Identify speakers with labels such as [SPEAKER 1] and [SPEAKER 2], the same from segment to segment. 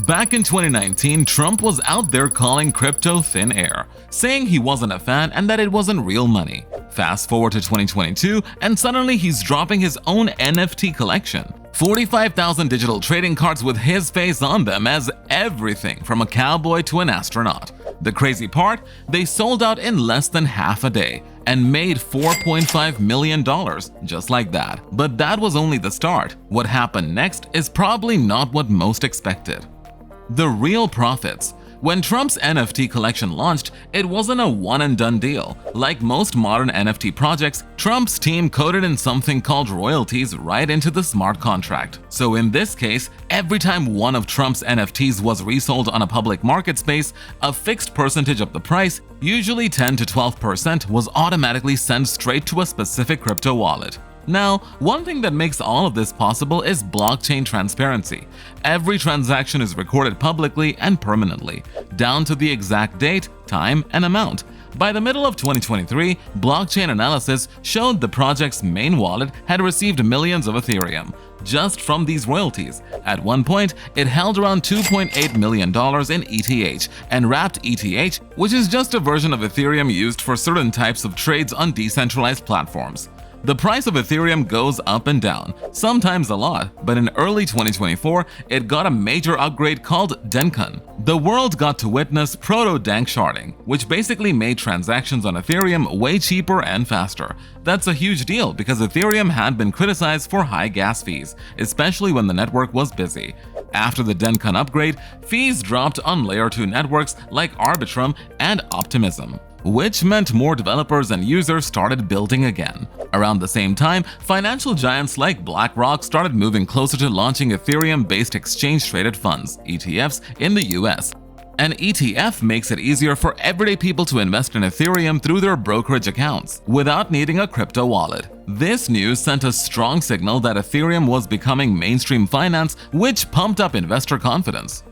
[SPEAKER 1] Back in 2019, Trump was out there calling crypto thin air, saying he wasn't a fan and that it wasn't real money. Fast forward to 2022, and suddenly he's dropping his own NFT collection. 45,000 digital trading cards with his face on them as everything from a cowboy to an astronaut. The crazy part? They sold out in less than half a day and made $4.5 million just like that. But that was only the start. What happened next is probably not what most expected. The real profits. When Trump's NFT collection launched, it wasn't a one-and-done deal. Like most modern NFT projects, Trump's team coded in something called royalties right into the smart contract. So in this case, every time one of Trump's NFTs was resold on a public market space, a fixed percentage of the price, usually 10 to 12%, was automatically sent straight to a specific crypto wallet. Now, one thing that makes all of this possible is blockchain transparency. Every transaction is recorded publicly and permanently, down to the exact date, time, and amount. By the middle of 2023, blockchain analysis showed the project's main wallet had received millions of Ethereum just from these royalties. At one point, it held around $2.8 million in ETH and wrapped ETH, which is just a version of Ethereum used for certain types of trades on decentralized platforms. The price of Ethereum goes up and down, sometimes a lot, but in early 2024, it got a major upgrade called Denkan. The world got to witness proto-dank sharding, which basically made transactions on Ethereum way cheaper and faster. That's a huge deal because Ethereum had been criticized for high gas fees, especially when the network was busy. After the Denkan upgrade, fees dropped on Layer 2 networks like Arbitrum and Optimism, which meant more developers and users started building again. Around the same time, financial giants like BlackRock started moving closer to launching Ethereum-based exchange-traded funds, ETFs, in the US. An ETF makes it easier for everyday people to invest in Ethereum through their brokerage accounts, without needing a crypto wallet. This news sent a strong signal that Ethereum was becoming mainstream finance, which pumped up investor confidence.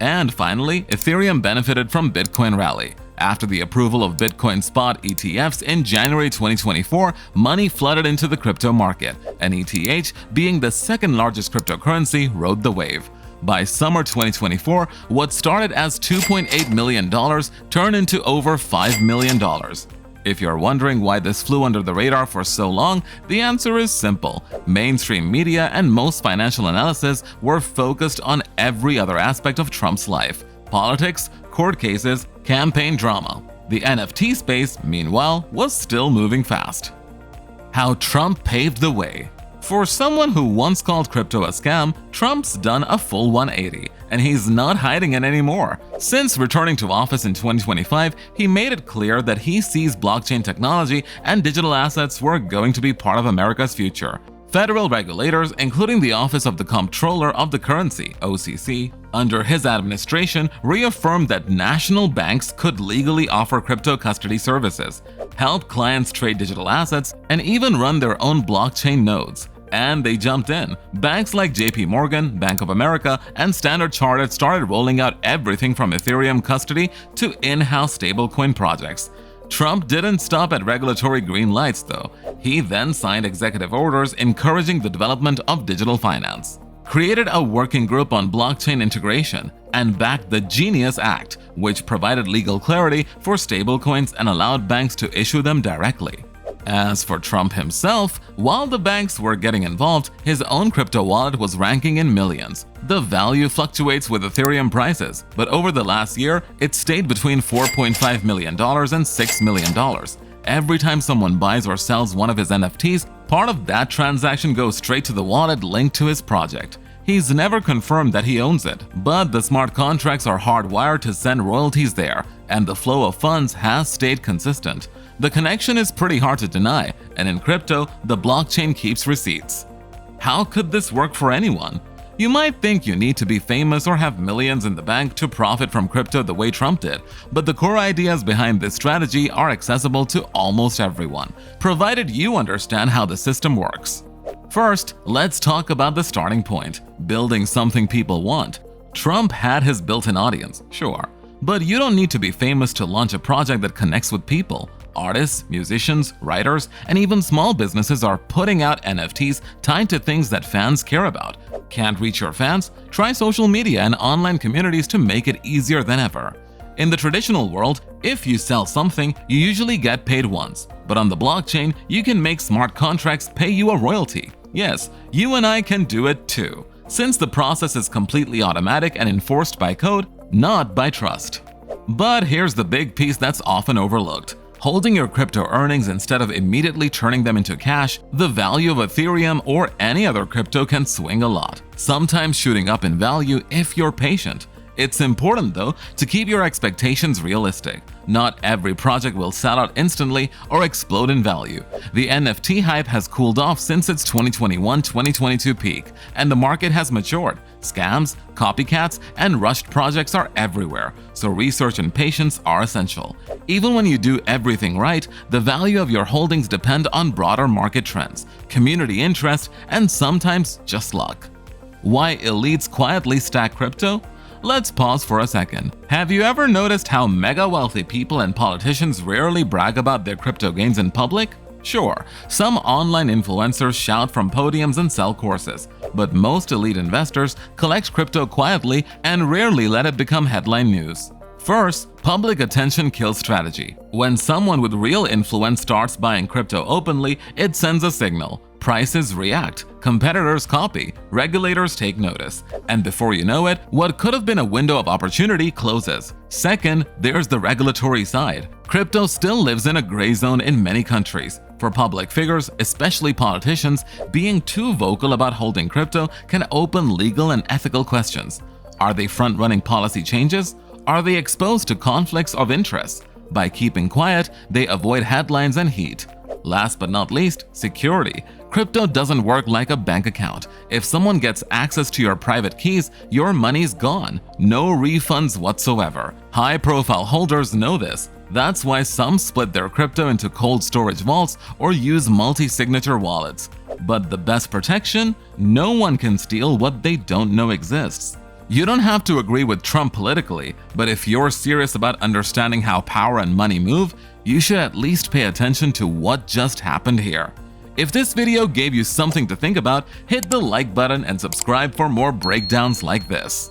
[SPEAKER 1] And finally, Ethereum benefited from Bitcoin rally. After the approval of Bitcoin spot ETFs in January 2024, money flooded into the crypto market, and ETH, being the second largest cryptocurrency, rode the wave. By summer 2024, what started as $2.8 million turned into over $5 million. If you're wondering why this flew under the radar for so long, the answer is simple. Mainstream media and most financial analysis were focused on every other aspect of Trump's life: politics, court cases, campaign drama. The NFT space, meanwhile, was still moving fast. How Trump paved the way. For someone who once called crypto a scam, Trump's done a full 180, and he's not hiding it anymore. Since returning to office in 2025, he made it clear that he sees blockchain technology and digital assets were going to be part of America's future. Federal regulators, including the Office of the Comptroller of the Currency, OCC, under his administration, reaffirmed that national banks could legally offer crypto custody services, help clients trade digital assets, and even run their own blockchain nodes. And they jumped in. Banks like JP Morgan, Bank of America, and Standard Chartered started rolling out everything from Ethereum custody to in-house stablecoin projects. Trump didn't stop at regulatory green lights, though. He then signed executive orders encouraging the development of digital finance, created a working group on blockchain integration, and backed the Genius Act, which provided legal clarity for stablecoins and allowed banks to issue them directly. As for Trump himself, while the banks were getting involved, his own crypto wallet was ranking in millions. The value fluctuates with Ethereum prices, but over the last year, it stayed between $4.5 million and $6 million. Every time someone buys or sells one of his NFTs, part of that transaction goes straight to the wallet linked to his project. He's never confirmed that he owns it, but the smart contracts are hardwired to send royalties there, and the flow of funds has stayed consistent. The connection is pretty hard to deny, and in crypto, the blockchain keeps receipts. How could this work for anyone? You might think you need to be famous or have millions in the bank to profit from crypto the way Trump did, but the core ideas behind this strategy are accessible to almost everyone, provided you understand how the system works. First, let's talk about the starting point: building something people want. Trump had his built-in audience, sure, but you don't need to be famous to launch a project that connects with people. Artists, musicians, writers, and even small businesses are putting out NFTs tied to things that fans care about. Can't reach your fans? Try social media and online communities to make it easier than ever. In the traditional world, if you sell something, you usually get paid once. But on the blockchain, you can make smart contracts pay you a royalty. Yes, you and I can do it too, since the process is completely automatic and enforced by code, not by trust. But here's the big piece that's often overlooked. Holding your crypto earnings instead of immediately turning them into cash, the value of Ethereum or any other crypto can swing a lot, sometimes shooting up in value if you're patient. It's important, though, to keep your expectations realistic. Not every project will sell out instantly or explode in value. The NFT hype has cooled off since its 2021-2022 peak, and the market has matured. Scams, copycats, and rushed projects are everywhere, so research and patience are essential. Even when you do everything right, the value of your holdings depend on broader market trends, community interest, and sometimes just luck. Why elites quietly stack crypto? Let's pause for a second. Have you ever noticed how mega wealthy people and politicians rarely brag about their crypto gains in public? Sure, some online influencers shout from podiums and sell courses, but most elite investors collect crypto quietly and rarely let it become headline news. First, public attention kills strategy. When someone with real influence starts buying crypto openly, it sends a signal. Prices react, competitors copy, regulators take notice, and before you know it, what could have been a window of opportunity closes. Second, there's the regulatory side. Crypto still lives in a gray zone in many countries. For public figures, especially politicians, being too vocal about holding crypto can open legal and ethical questions. Are they front-running policy changes? Are they exposed to conflicts of interest? By keeping quiet, they avoid headlines and heat. Last but not least, security. Crypto doesn't work like a bank account. If someone gets access to your private keys, your money's gone. No refunds whatsoever. High-profile holders know this. That's why some split their crypto into cold storage vaults or use multi-signature wallets. But the best protection? No one can steal what they don't know exists. You don't have to agree with Trump politically, but if you're serious about understanding how power and money move, you should at least pay attention to what just happened here. If this video gave you something to think about, hit the like button and subscribe for more breakdowns like this.